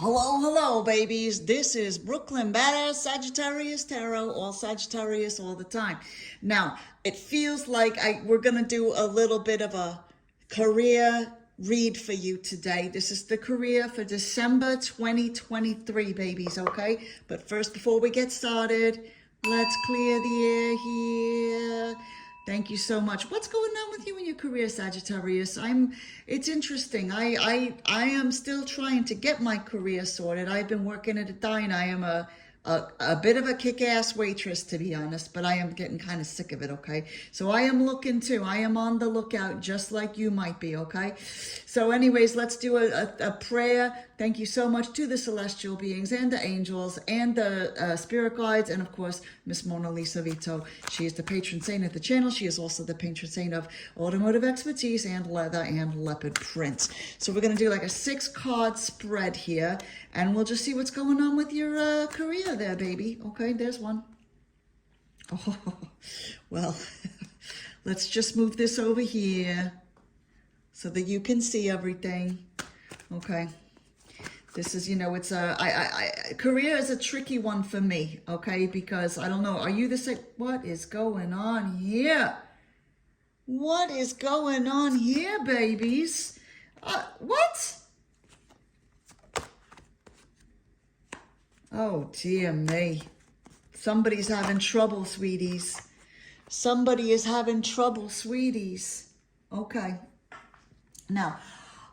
Hello, hello, babies. This is Brooklyn Badass Sagittarius Tarot, all Sagittarius all the time. Now, it feels like we're going to do a little bit of a career read for you today. This is the career for December 2023, babies, okay? But first, before we get started, let's clear the air here. Thank you so much. What's going on with you in your career, Sagittarius? It's interesting. I am still trying to get my career sorted. I've been working at a diner. I am a bit of a kick-ass waitress, to be honest, but I am getting kind of sick of it, okay? So I am looking too. I am on the lookout, just like you might be, okay? So anyways, let's do a prayer. Thank you so much to the celestial beings and the angels and the spirit guides, and of course, Miss Mona Lisa Vito. She is the patron saint of the channel. She is also the patron saint of automotive expertise and leather and leopard prints. So we're going to do like a 6-card spread here, and we'll just see what's going on with your career there, baby. Okay, there's one. Oh, well, let's just move this over here so that you can see everything. Okay. This is, it's career is a tricky one for me, okay? Because I don't know, are you the same? What is going on here? What is going on here, babies? What? Oh, dear me. Somebody's having trouble, sweeties. Somebody is having trouble, sweeties. Okay. Now,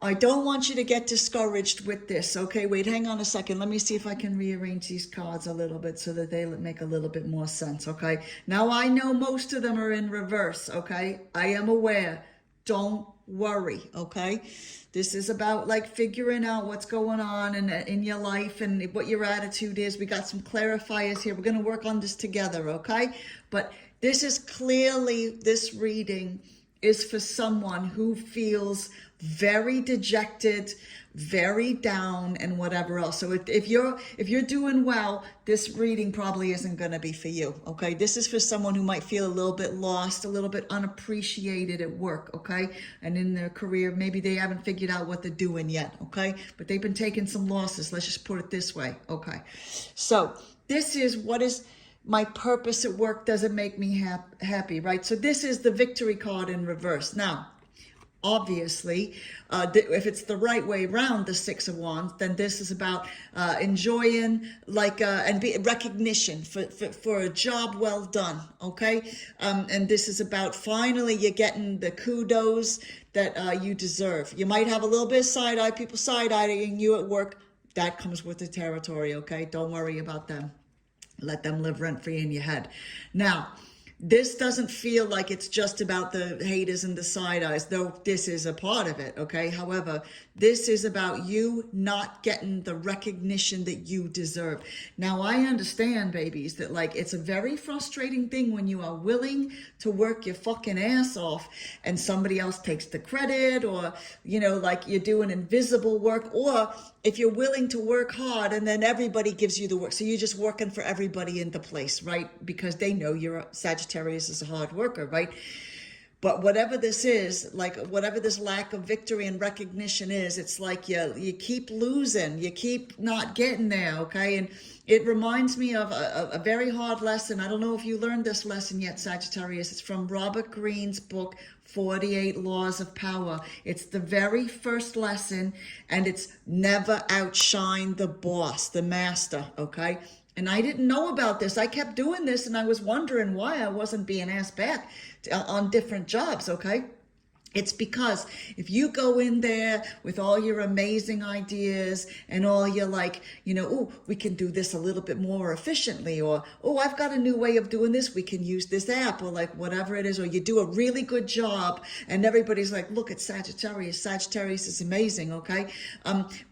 I don't want you to get discouraged with this, okay? Wait, hang on a second. Let me see if I can rearrange these cards a little bit so that they make a little bit more sense, okay? Now, I know most of them are in reverse, okay? I am aware. Don't worry, okay? This is about like figuring out what's going on in your life and what your attitude is. We got some clarifiers here. We're going to work on this together, okay? But this is clearly, this reading is for someone who feels very dejected, very down, and whatever else. So if you're doing well, this reading probably isn't going to be for you, okay? This is for someone who might feel a little bit lost, a little bit unappreciated at work, okay? And in their career, maybe they haven't figured out what they're doing yet, okay? But they've been taking some losses. Let's just put it this way, okay? So this is what is my purpose at work doesn't make me happy, right? So this is the victory card in reverse. Now, obviously, if it's the right way around, the 6 of Wands, then this is about enjoying and recognition for a job well done, okay? And this is about finally you're getting the kudos that you deserve. You might have a little bit of side-eye, people side-eyeing you at work. That comes with the territory, okay? Don't worry about them. Let them live rent-free in your head. Now, this doesn't feel like it's just about the haters and the side eyes, though this is a part of it, okay? However, this is about you not getting the recognition that you deserve. Now, I understand, babies, that like it's a very frustrating thing when you are willing to work your fucking ass off and somebody else takes the credit, or, like you're doing invisible work, or if you're willing to work hard and then everybody gives you the work. So you're just working for everybody in the place, right? Because they know you're a Sagittarius is a hard worker, right? But whatever this is, like whatever this lack of victory and recognition is, it's like you keep losing, you keep not getting there, okay? And it reminds me of a very hard lesson. I don't know if you learned this lesson yet, Sagittarius. It's from Robert Greene's book, 48 Laws of Power. It's the very first lesson, and it's never outshine the boss, the master, okay? And I didn't know about this. I kept doing this, and I was wondering why I wasn't being asked back on different jobs, okay? It's because if you go in there with all your amazing ideas and all your oh, we can do this a little bit more efficiently, or, oh, I've got a new way of doing this, we can use this app, or like whatever it is, or you do a really good job and everybody's like, look at Sagittarius. Sagittarius is amazing, okay?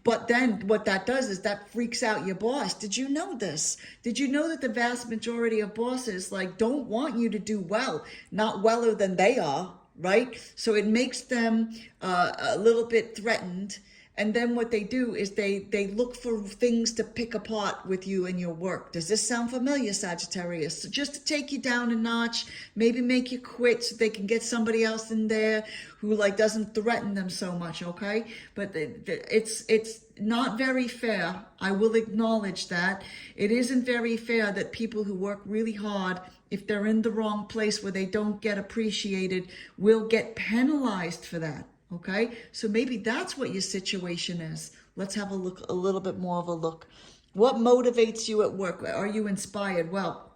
But then what that does is that freaks out your boss. Did you know this? Did you know that the vast majority of bosses don't want you to do well, not weller than they are? Right? So it makes them a little bit threatened. And then what they do is they look for things to pick apart with you in your work. Does this sound familiar, Sagittarius? So just to take you down a notch, maybe make you quit so they can get somebody else in there who doesn't threaten them so much, okay? But it's not very fair. I will acknowledge that. It isn't very fair that people who work really hard, if they're in the wrong place where they don't get appreciated, will get penalized for that. Okay? So maybe that's what your situation is. Let's have a look, a little bit more of a look. What motivates you at work? Are you inspired? Well,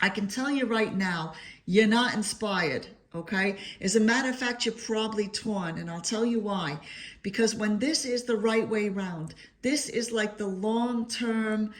I can tell you right now, you're not inspired. Okay. As a matter of fact, you're probably torn, and I'll tell you why. Because when this is the right way round, this is like the long-term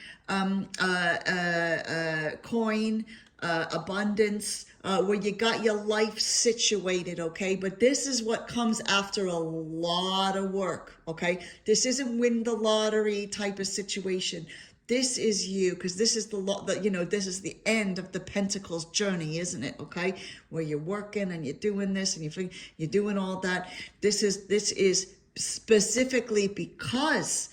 coin, abundance, where you got your life situated. Okay. But this is what comes after a lot of work. Okay. This isn't win the lottery type of situation. This is you, because this is this is the end of the Pentacles journey, isn't it? Okay, where you're working and you're doing this and you're doing all that. This is specifically because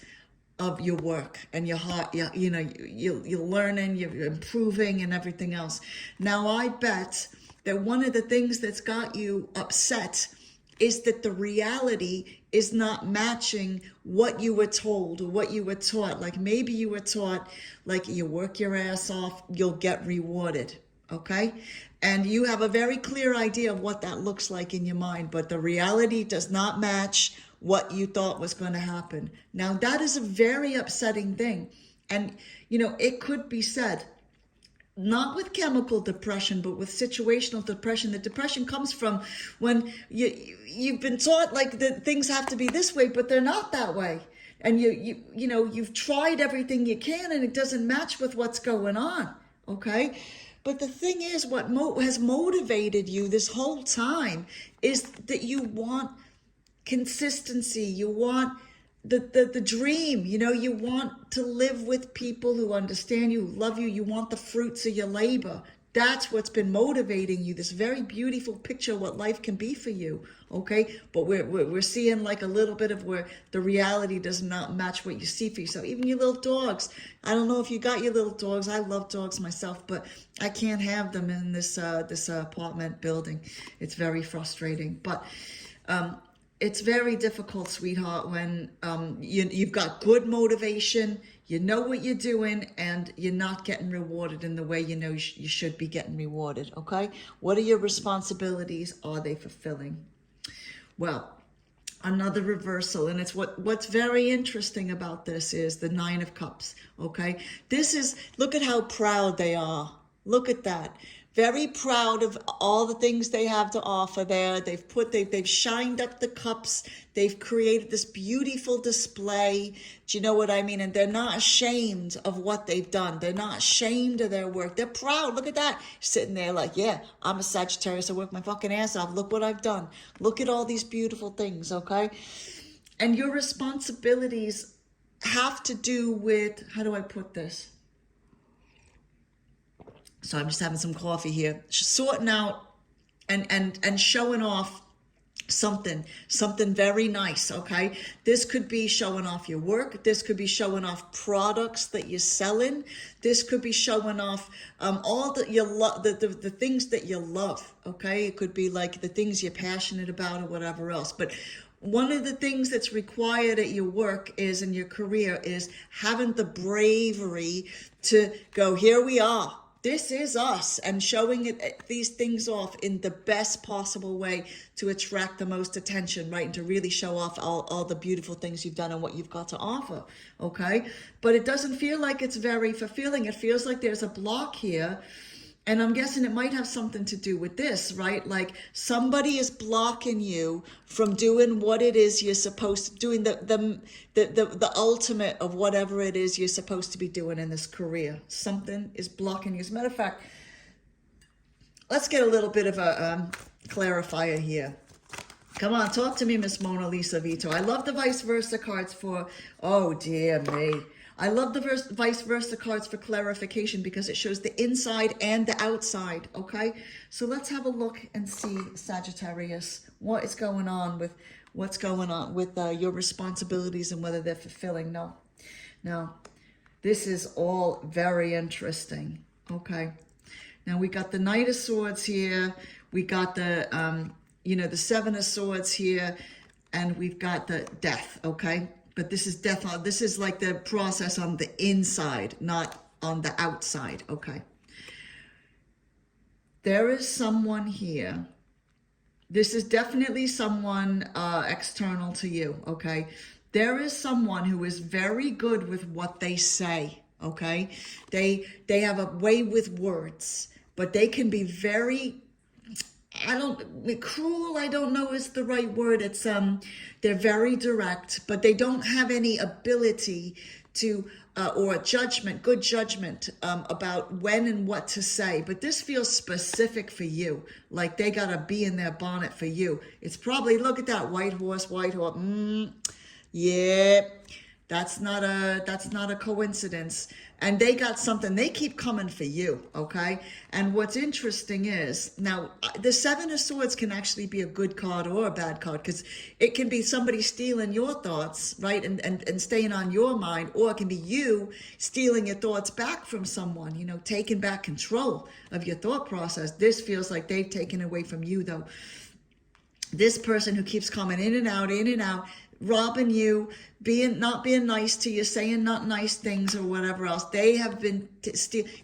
of your work and your heart. You're learning, you're improving, and everything else. Now, I bet that one of the things that's got you upset is that the reality is not matching what you were told or what you were taught. Like maybe you were taught, like, you work your ass off, you'll get rewarded, okay? And you have a very clear idea of what that looks like in your mind, but the reality does not match what you thought was going to happen. Now, that is a very upsetting thing. And, it could be said, not with chemical depression, but with situational depression. The depression comes from when you've been taught like that things have to be this way, but they're not that way. And you've tried everything you can and it doesn't match with what's going on. Okay. But the thing is, what has motivated you this whole time is that you want consistency. You want the dream, you want to live with people who understand you, who love you. You want the fruits of your labor. That's what's been motivating you, this very beautiful picture of what life can be for you. Okay. But we're seeing like a little bit of where the reality does not match what you see for yourself. Even your little dogs. I don't know if you got your little dogs. I love dogs myself, but I can't have them in this apartment building. It's very frustrating. But it's very difficult, sweetheart, when you've got good motivation, you know what you're doing, and you're not getting rewarded in the way you should be getting rewarded, okay? What are your responsibilities? Are they fulfilling? Well, another reversal, and it's what's very interesting about this is the Nine of Cups, okay? Look at how proud they are. Look at that. Very proud of all the things they have to offer there. They've shined up the cups. They've created this beautiful display. Do you know what I mean? And they're not ashamed of what they've done. They're not ashamed of their work. They're proud. Look at that. Sitting there like, yeah, I'm a Sagittarius. I work my fucking ass off. Look what I've done. Look at all these beautiful things, okay? And your responsibilities have to do with, how do I put this? So I'm just having some coffee here, sorting out and showing off something very nice, okay? This could be showing off your work. This could be showing off products that you're selling. This could be showing off all the things that you love, okay? It could be like the things you're passionate about or whatever else. But one of the things that's required at your work is, in your career, is having the bravery to go, here we are. This is us, and showing these things off in the best possible way to attract the most attention, right? And to really show off all the beautiful things you've done and what you've got to offer, okay? But it doesn't feel like it's very fulfilling. It feels like there's a block here. And I'm guessing it might have something to do with this, right? Like somebody is blocking you from doing what it is you're supposed to, doing the ultimate of whatever it is you're supposed to be doing in this career. Something is blocking you. As a matter of fact, let's get a little bit of a clarifier here. Come on, talk to me, Miss Mona Lisa Vito. I love the vice versa cards for, oh dear me. I love the vice versa cards for clarification because it shows the inside and the outside, okay? So let's have a look and see, Sagittarius, what is going on with your responsibilities and whether they're fulfilling. No, this is all very interesting, okay? Now we got the Knight of Swords here. We got the, the Seven of Swords here, and we've got the Death, okay? But this is definitely, this is like the process on the inside, not on the outside. Okay. There is someone here. This is definitely someone external to you, okay? There is someone who is very good with what they say, okay? They have a way with words, but they can be very, cruel, I don't know is the right word. It's they're very direct, but they don't have any ability to or good judgment about when and what to say. But this feels specific for you, like they gotta be in their bonnet for you. It's probably, look at that white horse. Yeah, that's not a coincidence. And they got something, they keep coming for you, okay? And what's interesting is, now, the Seven of Swords can actually be a good card or a bad card, because it can be somebody stealing your thoughts, right? And staying on your mind, or it can be you stealing your thoughts back from someone, you know, taking back control of your thought process. This feels like they've taken away from you, though. This person who keeps coming in and out, robbing you, not being nice to you, saying not nice things or whatever else. They have been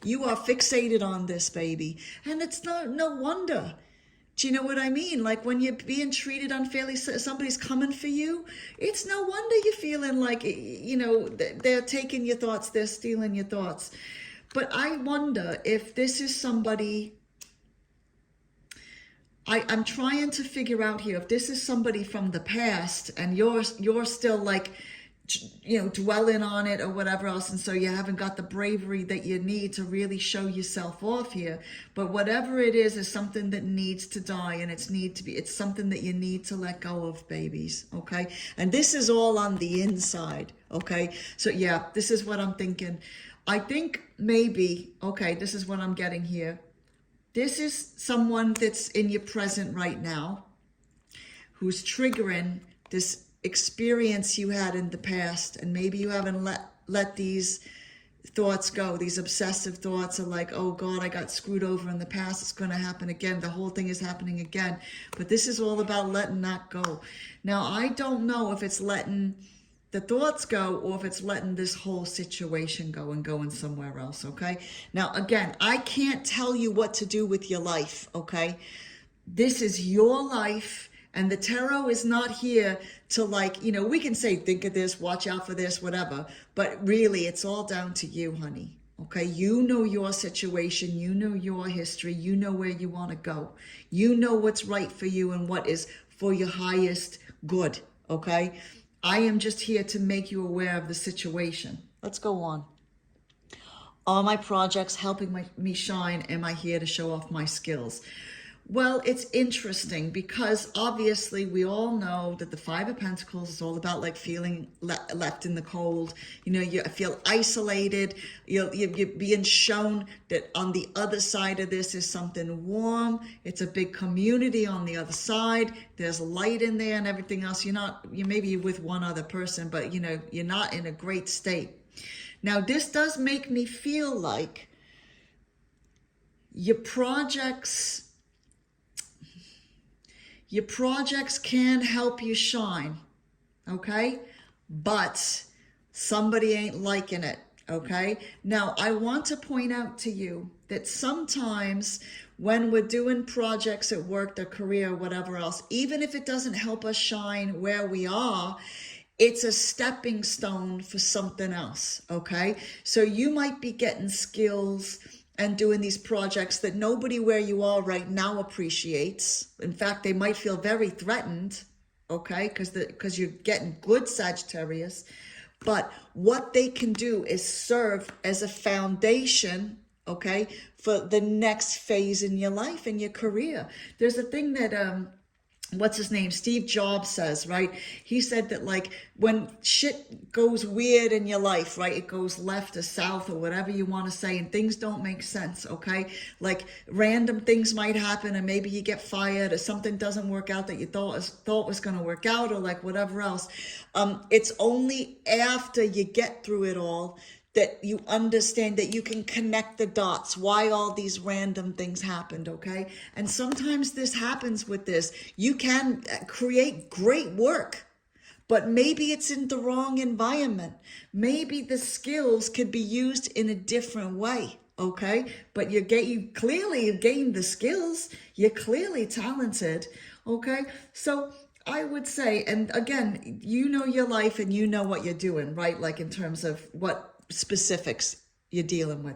you are fixated on this, baby, and it's no wonder. Do you know what I mean? Like when you're being treated unfairly, somebody's coming for you. It's no wonder you're feeling like, you know, they're taking your thoughts, they're stealing your thoughts. But I wonder if this is somebody. I'm trying to figure out here if this is somebody from the past and you're still like, you know, dwelling on it or whatever else, and so you haven't got the bravery that you need to really show yourself off here. But whatever it is something that needs to die, and it's something that you need to let go of, babies, okay? And this is all on the inside, okay? So yeah, this is what I'm thinking. I think maybe, okay, this is what I'm getting here. This is someone that's in your present right now, who's triggering this experience you had in the past, and maybe you haven't let these thoughts go. These obsessive thoughts are like, oh God, I got screwed over in the past. It's going to happen again. The whole thing is happening again. But this is all about letting that go. Now, I don't know if it's letting the thoughts go or if it's letting this whole situation go and going somewhere else, okay? Now, again, I can't tell you what to do with your life, okay? This is your life, and the tarot is not here to, like, you know, we can say, think of this, watch out for this, whatever, but really it's all down to you, honey, okay? You know your situation, you know your history, you know where you want to go. You know what's right for you and what is for your highest good, okay? I am just here to make you aware of the situation. Let's go on. Are my projects helping me shine? Am I here to show off my skills? Well, it's interesting because obviously we all know that the Five of Pentacles is all about like feeling left in the cold. You know, you feel isolated. You're being shown that on the other side of this is something warm. It's a big community on the other side. There's light in there and everything else. Maybe you're with one other person, but you know, you're not in a great state. Now, this does make me feel like your projects can help you shine, okay? But somebody ain't liking it, okay? Now, I want to point out to you that sometimes when we're doing projects at work, their career, whatever else, even if it doesn't help us shine where we are, it's a stepping stone for something else, okay? So you might be getting skills and doing these projects that nobody where you are right now appreciates. In fact, they might feel very threatened, okay? Because you're getting good Sagittarius. But what they can do is serve as a foundation, okay, for the next phase in your life and your career. There's a thing that what's his name? Steve Jobs says, right? He said that like when shit goes weird in your life, right? It goes left or south or whatever you want to say, and things don't make sense, okay? Like random things might happen and maybe you get fired or something doesn't work out that you thought was going to work out or like whatever else. It's only after you get through it all that you understand that you can connect the dots, why all these random things happened, okay? And sometimes this happens with this. You can create great work, but maybe it's in the wrong environment. Maybe the skills could be used in a different way. Okay, but you clearly have gained the skills. You're clearly talented. Okay, so I would say, and again, you know your life and you know what you're doing, right? Like in terms of what specifics you're dealing with.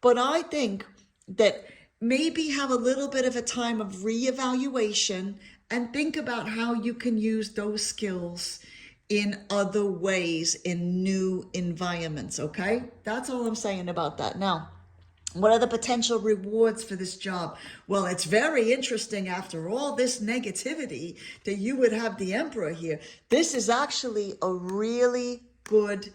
But I think that maybe have a little bit of a time of reevaluation and think about how you can use those skills in other ways, in new environments. Okay, that's all I'm saying about that. Now, what are the potential rewards for this job? Well, it's very interesting after all this negativity that you would have the Emperor here. This is actually a really good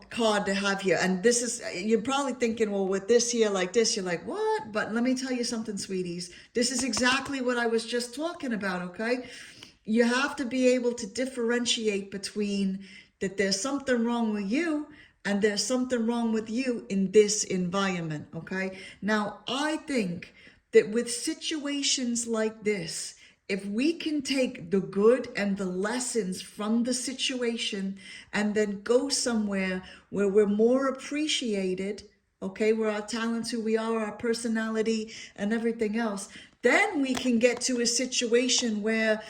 card to have here. And this is, you're probably thinking, well, with this here like this, you're like, what? But let me tell you something, sweeties. This is exactly what I was just talking about, okay? You have to be able to differentiate between that there's something wrong with you and there's something wrong with you in this environment, okay? Now, I think that with situations like this, if we can take the good and the lessons from the situation and then go somewhere where we're more appreciated, okay, where our talents, who we are, our personality and everything else, then we can get to a situation where,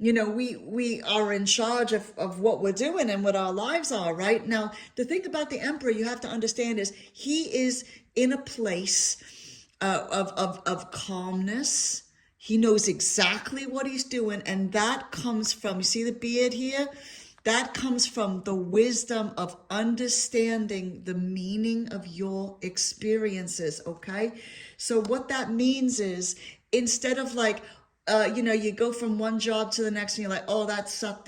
you know, we are in charge of what we're doing and what our lives are, right? Now, the thing about the Emperor you have to understand is he is in a place of calmness. He knows exactly what he's doing, and that comes from, you see the beard here? That comes from the wisdom of understanding the meaning of your experiences, okay? So what that means is, instead of like, you know, you go from one job to the next and you're like, oh, that sucked,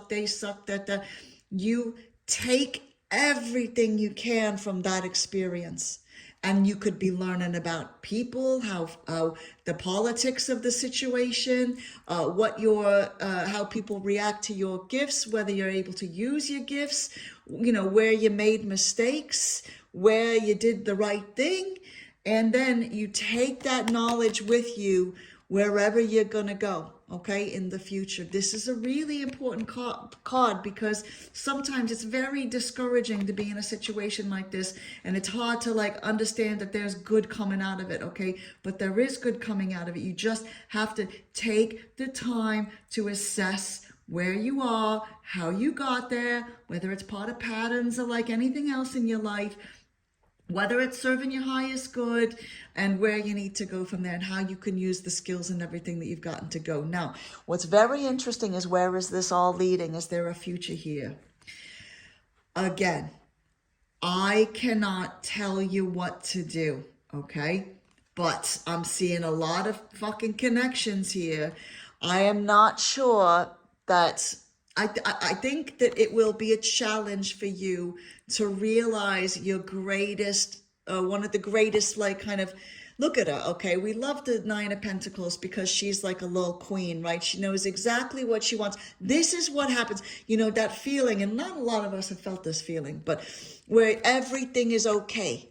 they sucked, that. You take everything you can from that experience. And you could be learning about people, how the politics of the situation, how people react to your gifts, whether you're able to use your gifts, you know, where you made mistakes, where you did the right thing. And then you take that knowledge with you wherever you're going to go, okay, in the future. This is a really important card because sometimes it's very discouraging to be in a situation like this, and it's hard to like understand that there's good coming out of it, okay? But there is good coming out of it. You just have to take the time to assess where you are, how you got there, whether it's part of patterns or like anything else in your life, whether it's serving your highest good, and where you need to go from there, and how you can use the skills and everything that you've gotten to go. Now, what's very interesting is, where is this all leading? Is there a future here? Again, I cannot tell you what to do, okay? But I'm seeing a lot of fucking connections here. I am not sure that... I think that it will be a challenge for you to realize your greatest, one of the greatest, like, kind of, look at her, okay? We love the Nine of Pentacles because she's like a little queen, right? She knows exactly what she wants. This is what happens, you know, that feeling, and not a lot of us have felt this feeling, but where everything is okay.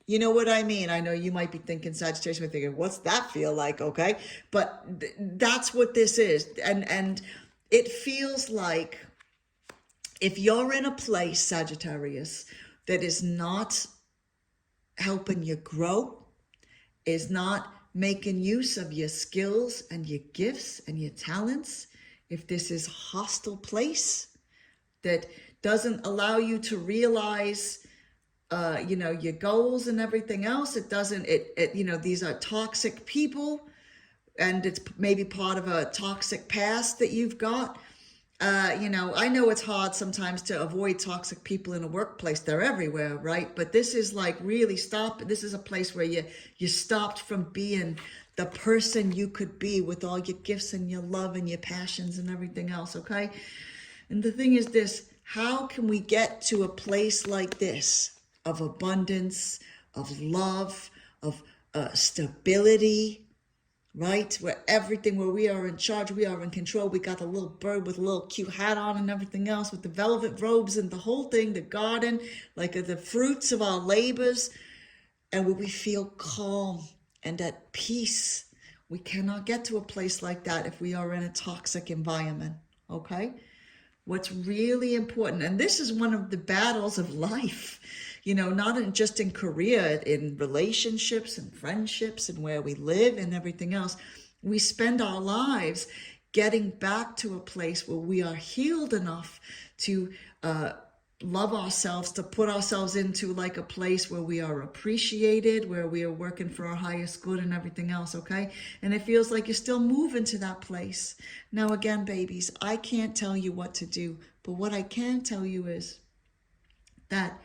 You know what I mean? I know you might be thinking, Sagittarius, might be thinking, what's that feel like, okay? But that's what this is, and it feels like if you're in a place, Sagittarius, that is not helping you grow, is not making use of your skills and your gifts and your talents, if this is a hostile place that doesn't allow you to realize, you know, your goals and everything else, you know, these are toxic people, and it's maybe part of a toxic past that you've got. You know, I know it's hard sometimes to avoid toxic people in a workplace. They're everywhere, right? But this is like really this is a place where you stopped from being the person you could be with all your gifts and your love and your passions and everything else, okay? And the thing is this, how can we get to a place like this of abundance, of love, of stability, right? Where we are in charge, we are in control. We got the little bird with a little cute hat on and everything else, with the velvet robes and the whole thing, the garden, like the fruits of our labors, and where we feel calm and at peace. We cannot get to a place like that if we are in a toxic environment, okay? What's really important, and this is one of the battles of life, you know, just in career, in relationships and friendships and where we live and everything else. We spend our lives getting back to a place where we are healed enough to love ourselves, to put ourselves into like a place where we are appreciated, where we are working for our highest good and everything else, okay? And it feels like you're still moving to that place. Now, again, babies, I can't tell you what to do, but what I can tell you is that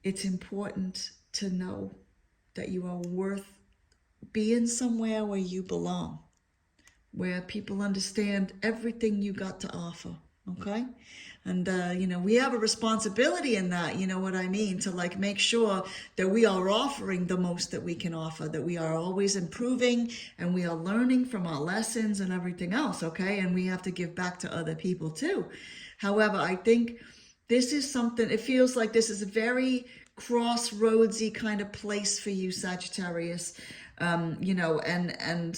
it's important to know that you are worth being somewhere where you belong, where people understand everything you got to offer, okay? And, you know, we have a responsibility in that, you know what I mean, to like make sure that we are offering the most that we can offer, that we are always improving and we are learning from our lessons and everything else, okay? And we have to give back to other people too. However, I think this is something, it feels like this is a very crossroadsy kind of place for you, Sagittarius. You know, and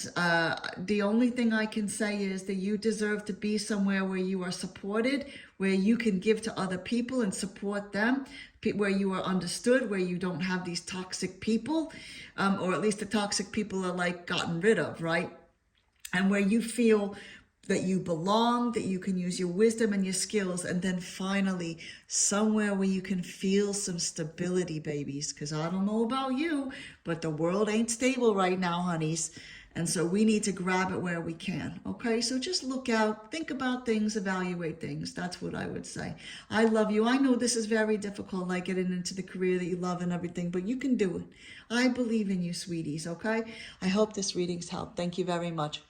the only thing I can say is that you deserve to be somewhere where you are supported, where you can give to other people and support them, where you are understood, where you don't have these toxic people, or at least the toxic people are like gotten rid of, right? And where you feel that you belong, that you can use your wisdom and your skills, and then finally somewhere where you can feel some stability, babies, because I don't know about you, but the world ain't stable right now, honeys, and so we need to grab it where we can, okay? So just look out, think about things, evaluate things. That's what I would say. I love you. I know this is very difficult, like getting into the career that you love and everything, but you can do it. I believe in you, sweeties, okay? I hope this reading's helped. Thank you very much.